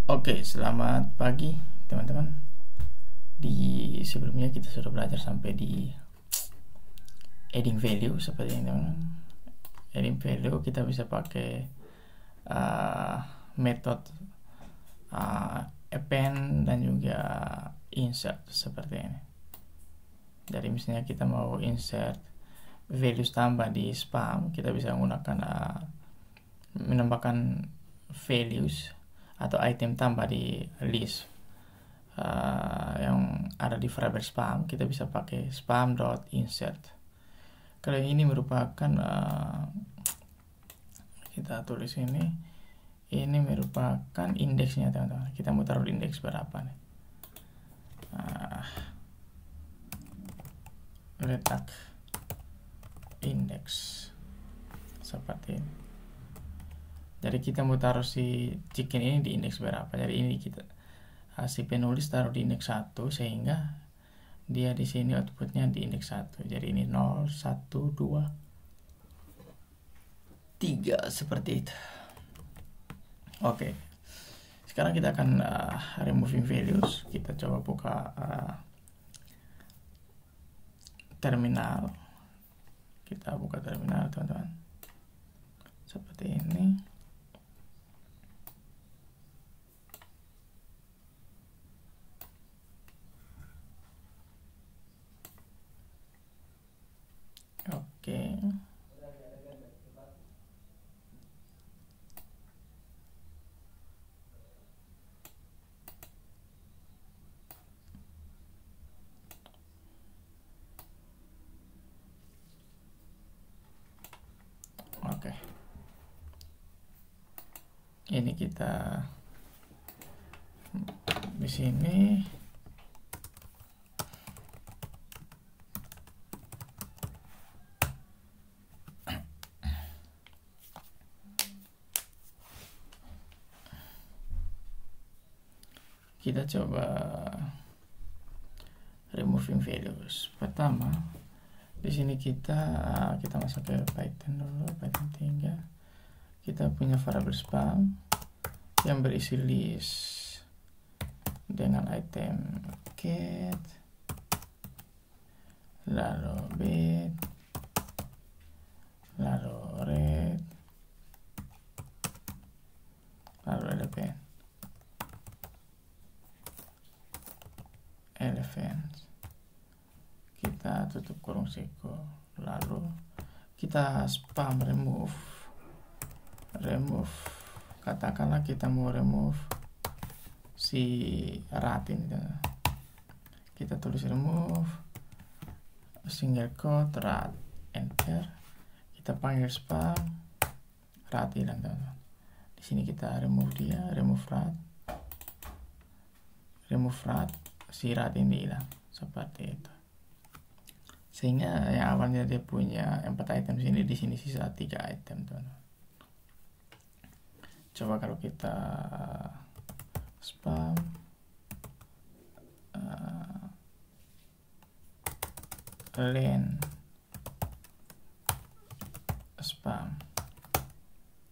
Oke, selamat pagi teman-teman. Di sebelumnya kita sudah belajar sampai di adding value seperti ini teman-teman. Adding value kita bisa pakai metode append dan juga insert seperti ini. Jadi misalnya kita mau insert values tambah di spam, kita bisa menggunakan menambahkan values atau item tambah di list yang ada di variable spam. Kita bisa pakai spam.insert. Kalau ini merupakan kita tulis ini merupakan indeksnya teman-teman. Kita mau taruh indeks berapa nih? Letak indeks seperti ini. Jadi kita mau taruh si chicken ini di indeks berapa. Jadi ini kita si penulis taruh di indeks 1 sehingga dia di sini outputnya di indeks 1. Jadi ini 0, 1, 2, 3 seperti itu. Oke. Sekarang kita akan removing values. Kita coba buka terminal. Kita buka terminal teman-teman. Seperti ini. Oke. Oke. Ini kita di sini kita coba removing values. Pertama, di sini kita masuk ke Python dulu, Python 3. Kita punya variable spam yang berisi list dengan item get, lalu bit, lalu red, lalu elephant. Kita tutup kurung siku, lalu kita spam remove, katakanlah kita mau remove si rat ini. Kita tulis remove single quote rat, enter. Kita panggil spam, rat hilang teman-teman. Di sini kita remove dia, remove rat, si rat ini hilang seperti itu. Sehingga yang awalnya dia punya 4 item di sini sisa 3 item teman-teman. Coba kalau kita spam len spam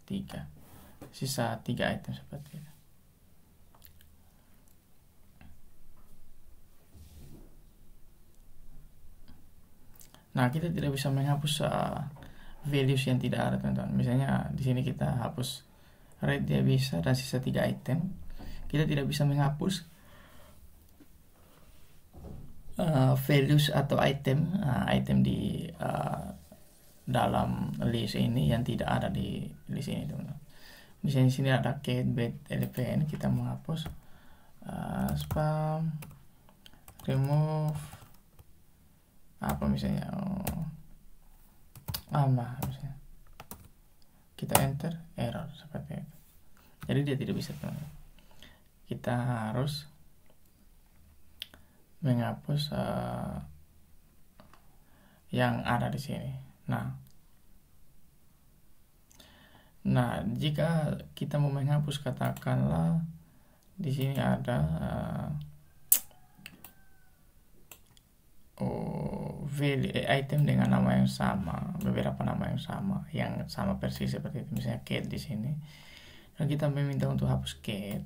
3, sisa 3 item seperti itu. Nah, kita tidak bisa menghapus values yang tidak ada teman-teman. Misalnya di sini kita hapus red, dia bisa, dan sisa 3 item. Kita tidak bisa menghapus values atau item di dalam list ini yang tidak ada di list ini teman-teman. Misalnya di sini ada cat, bed, elephant. Kita menghapus spam remove apa misalnya misalnya kita enter error seperti itu. Jadi dia tidak bisa teman-teman. Kita harus menghapus yang ada di sini. Nah, jika kita mau menghapus, katakanlah di sini ada item dengan nama yang sama, beberapa nama yang sama persis seperti itu. Misalnya cat di sini. Dan kita meminta untuk hapus cat.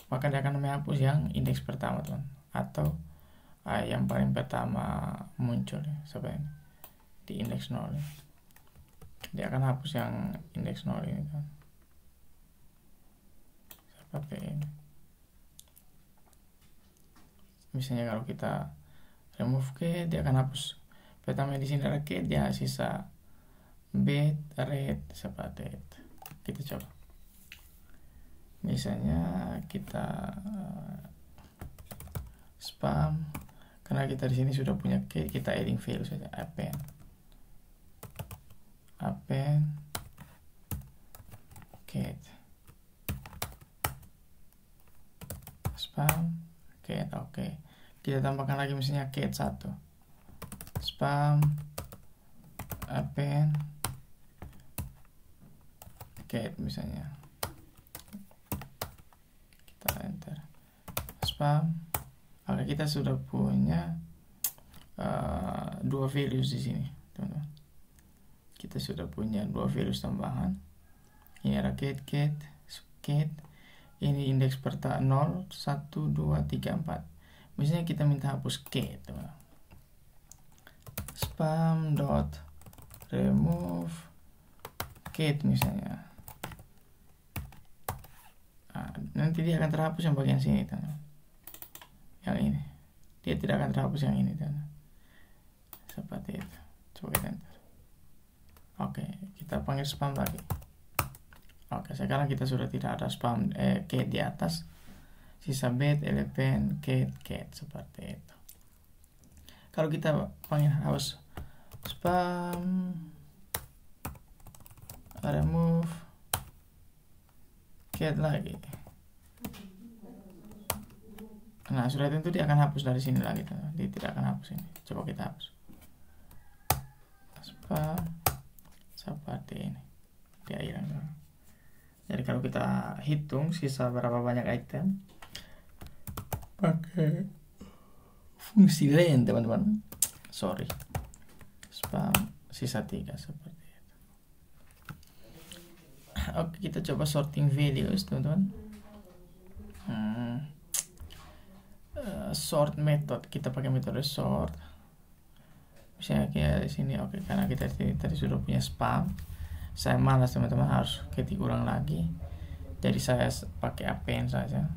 maka dia akan menghapus yang indeks pertama teman, atau yang paling pertama muncul ya, seperti ini di indeks 0 ya. Dia akan hapus yang indeks 0 ini teman, seperti ini. Misalnya kalau kita remove Kate, dia akan hapus pertama di sini ada Kate, dia sisa bed, red, seperti itu. Kita coba. Misalnya kita spam, karena kita di sini sudah punya Kate, kita adding value saja, append Kate, spam Kate. Oke. Kita tambahkan lagi misalnya Kate 1, spam append Kate misalnya, kita enter spam. Oke, kita sudah punya dua values di sini teman-teman. Kita sudah punya dua values tambahan. Ini ada Kate. Ini indeks pertama 0, 1, 2, 3, 4. Misalnya kita minta hapus Kate teman-teman. Spam dot remove Kate misalnya. Nanti dia akan terhapus yang bagian sini teman-teman. Yang ini dia tidak akan terhapus yang ini teman-teman. Seperti itu. Coba kita enter. Oke, kita panggil spam lagi. Oke, sekarang kita sudah tidak ada spam Kate di atas, sisa bed, elephant, Kate seperti itu. Kalau kita panggil house spam remove Kate lagi, nah sudah tentu dia akan hapus dari sini lagi, dia tidak akan hapus ini. Coba kita hapus spam seperti ini, dia hilang. Jadi kalau kita hitung sisa berapa banyak item pakai fungsi len teman-teman, spam sisa 3 seperti itu. Oke, kita coba sorting values teman-teman. Sort method, kita pakai metode sort. Misalnya kayak di sini, oke, karena kita tadi sudah punya spam, saya malas teman-teman harus ketik ulang lagi, jadi saya pakai append saja.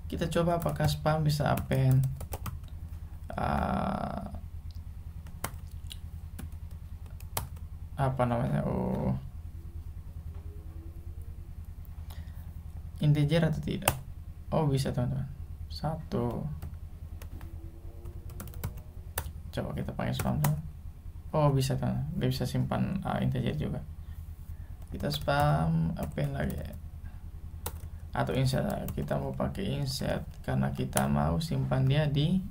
Kita coba apakah spam bisa append integer atau tidak. Oh, bisa teman-teman. 1. Coba kita pakai spam teman. Oh, bisa teman. Dia bisa simpan integer juga. Kita spam append lagi. Atau insert. Kita mau pakai insert karena kita mau simpan dia di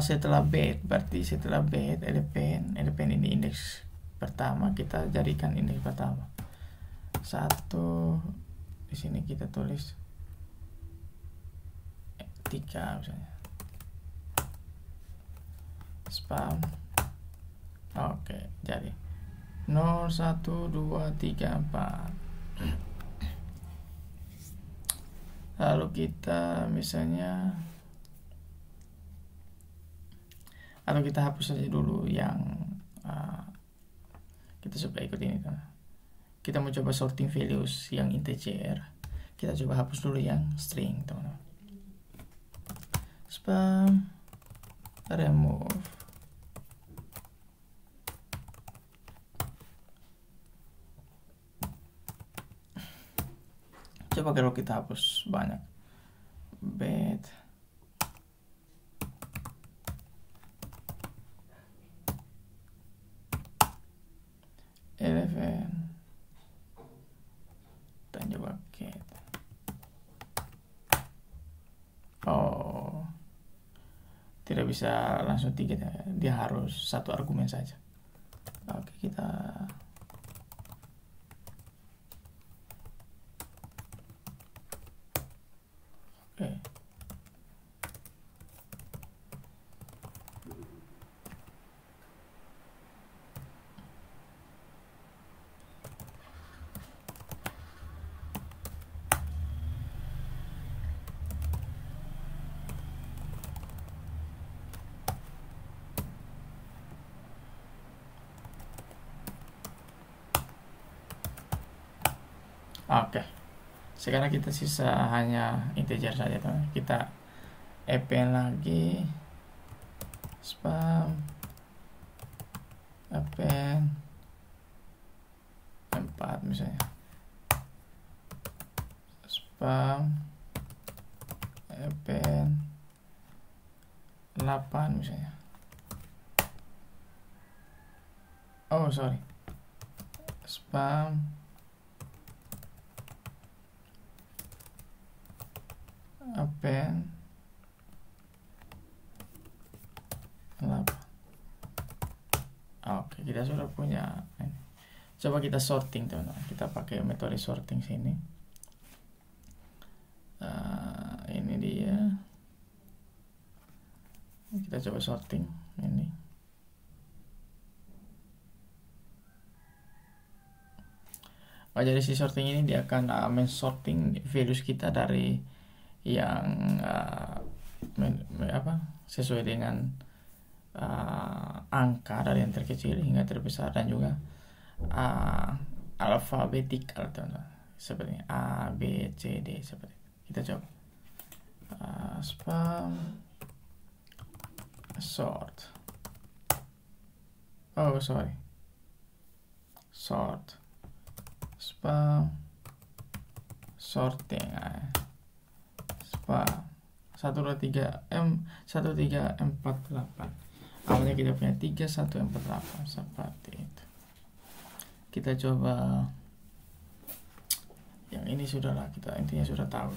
setelah bed. Berarti setelah bed elephant ini indeks pertama, kita jadikan indeks pertama 1. Di sini kita tulis 3 misalnya. Spam. Oke, jadi 0, 1, 2, 3, 4. Lalu kita misalnya, atau kita hapus saja dulu yang kita coba ikut ini kan. Kita mau coba sorting values yang integer, kita coba hapus dulu yang string teman-teman. Spam remove coba kalau kita hapus banyak bed elephant dan juga cat. Oh, tidak bisa langsung 3, dia harus 1 argumen saja. Oke, kita Oke, sekarang kita sisa hanya integer saja teman. Kita append lagi spam append 4 misalnya, spam append 8 misalnya. Oh sorry, spam append 8. Oke, kita sudah punya ini. Coba kita sorting teman-teman, kita pakai metode sorting sini. Ini dia, kita coba sorting ini. Jadi si sorting ini dia akan men-sorting values kita dari yang sesuai dengan angka dari yang terkecil hingga terbesar, dan juga alfabetikal teman-teman, seperti A, B, C, D, seperti itu. Kita coba spam sort, sort spam sorting, spam 123 M1348. Awalnya kita punya 3148 seperti itu. Kita coba yang ini, sudahlah, kita intinya sudah tahu.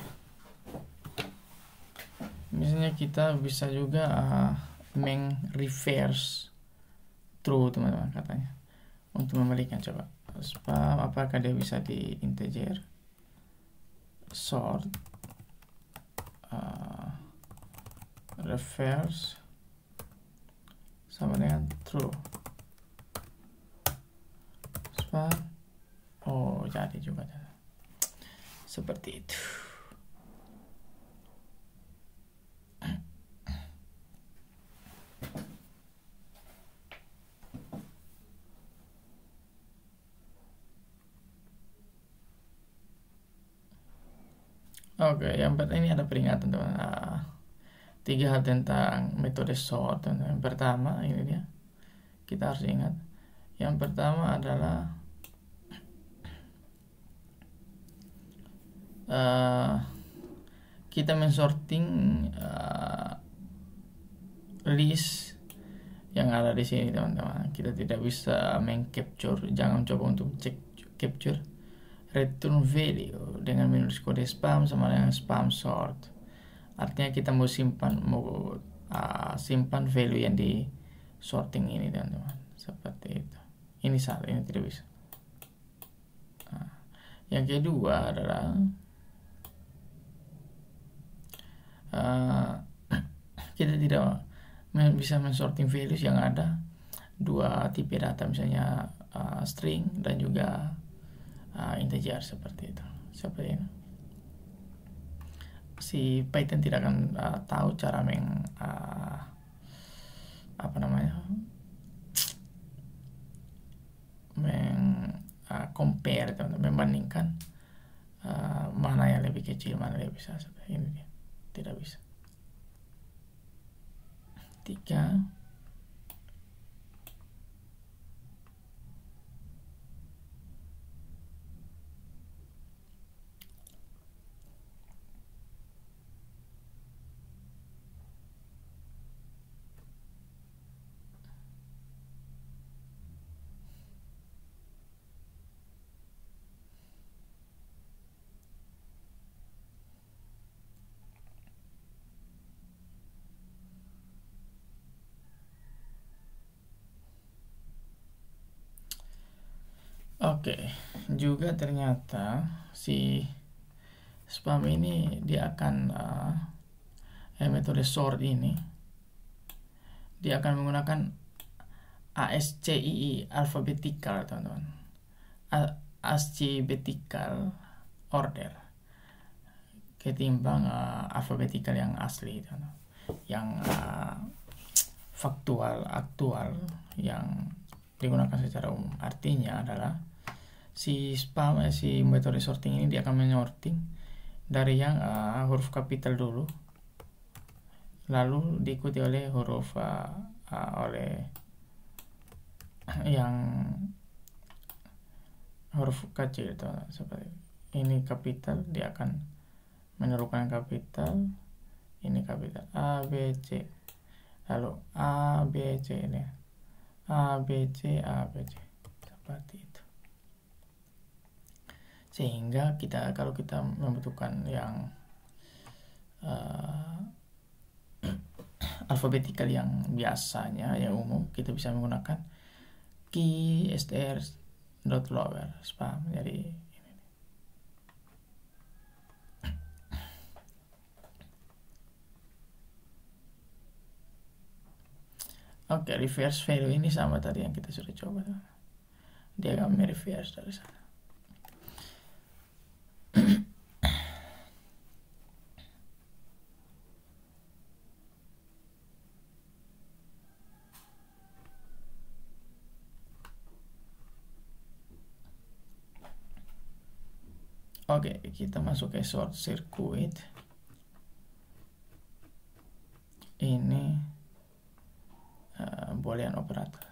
Misalnya kita bisa juga reverse true teman-teman, katanya untuk membalikan. Coba spam, apakah dia bisa di integer, sort reverse sama dengan true, spam. Oh, jadi juga seperti itu. Oke, yang pertama ini ada peringatan teman. 3 hal tentang metode sort. Yang pertama ini dia, kita harus ingat. Yang pertama adalah kita mensorting list yang ada di sini teman-teman. Kita tidak bisa mengcapture, jangan coba untuk cek capture return value dengan menulis kode spam sama dengan spam sort. Artinya kita mau simpan value yang di sorting ini teman-teman, seperti itu. Ini salah, ini tidak bisa. Yang kedua adalah kita tidak bisa mensorting values yang ada 2 tipe data, misalnya string dan juga integer, seperti itu. Seperti ini. Si Python tidak akan tahu cara compare, membandingkan mana yang lebih kecil, mana yang lebih besar. Seperti ini dia, tidak bisa. 3. Oke, juga ternyata si spam ini dia akan metode sort ini dia akan menggunakan ASCII, alphabetical teman-teman, alphabetical order, ketimbang alphabetical yang asli teman-teman, yang faktual aktual yang digunakan secara umum. Artinya adalah si metode sorting ini dia akan menyorting dari yang huruf kapital dulu, lalu diikuti oleh huruf oleh yang huruf kecil itu. Seperti ini kapital, dia akan menyerukan kapital, ini kapital A B C, lalu A B C ini A B C A B C, seperti itu. Sehingga kalau kita membutuhkan yang alfabetikal yang biasanya yang umum, kita bisa menggunakan key str dot lower spam. Jadi ini. Oke, reverse value ini sama tadi yang kita sudah coba, dia akan mereverse dari sana. Oke, kita masuk ke short circuit. Ini boolean operator.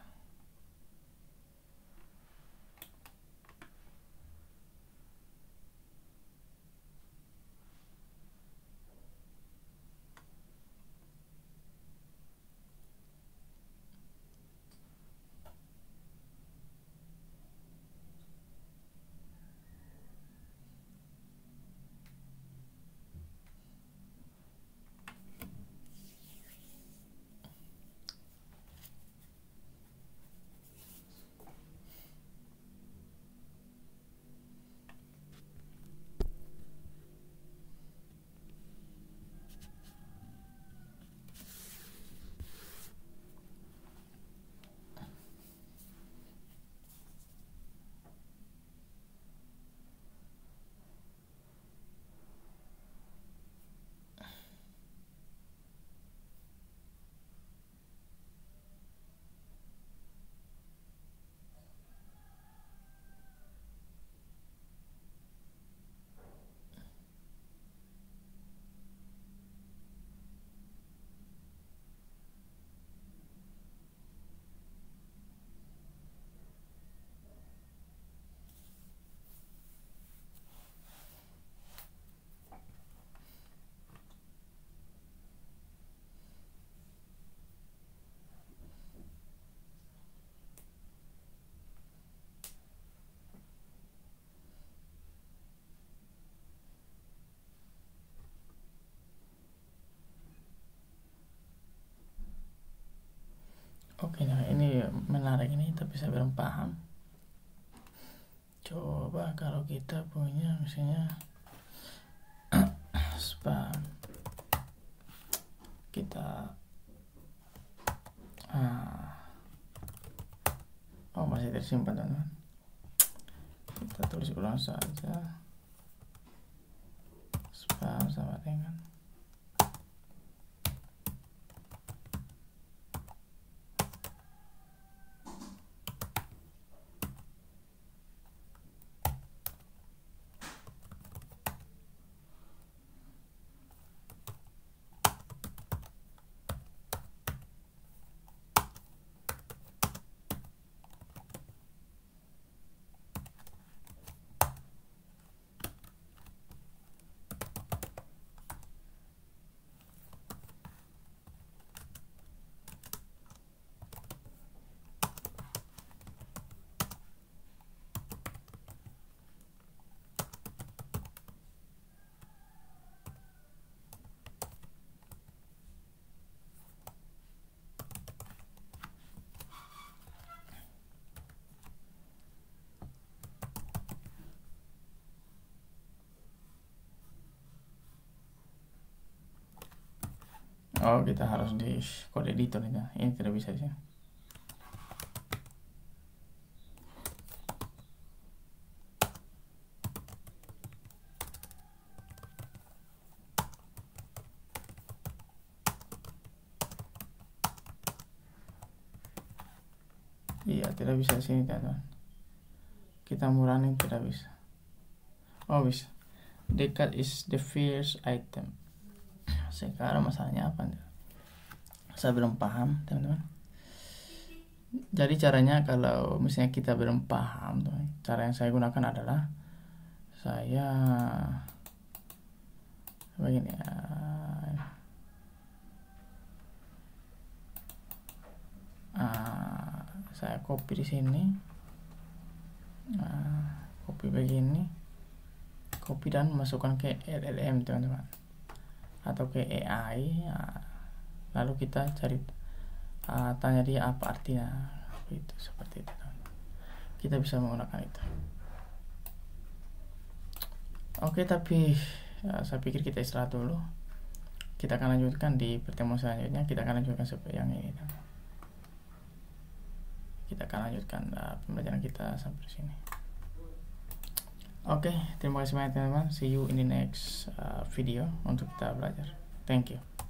Oke, nah ini menarik ini, tapi saya belum paham. Coba kalau kita punya misalnya spam, kita masih tersimpan teman-teman. Kita tulis ulang saja, spam sama dengan kita harus di kode editor ini tidak bisa sih. Iya, tidak bisa sini teman-teman. kita murani tidak bisa. Oh bisa. The cat is the first item. Sekarang masalahnya apa? Saya belum paham, teman-teman. Jadi caranya kalau misalnya kita belum paham, cara yang saya gunakan adalah saya begini ya. Saya copy di sini, copy begini, copy dan masukkan ke LLM, teman-teman, atau ke AI. Lalu kita cari, tanya dia apa artinya, itu seperti itu, teman-teman. Kita bisa menggunakan itu. Oke, tapi saya pikir kita istirahat dulu. Kita akan lanjutkan di pertemuan selanjutnya. Kita akan lanjutkan seperti yang ini, teman-teman. Kita akan lanjutkan pembelajaran kita sampai sini. Oke, terima kasih banyak, teman-teman. See you in the next video untuk kita belajar. Thank you.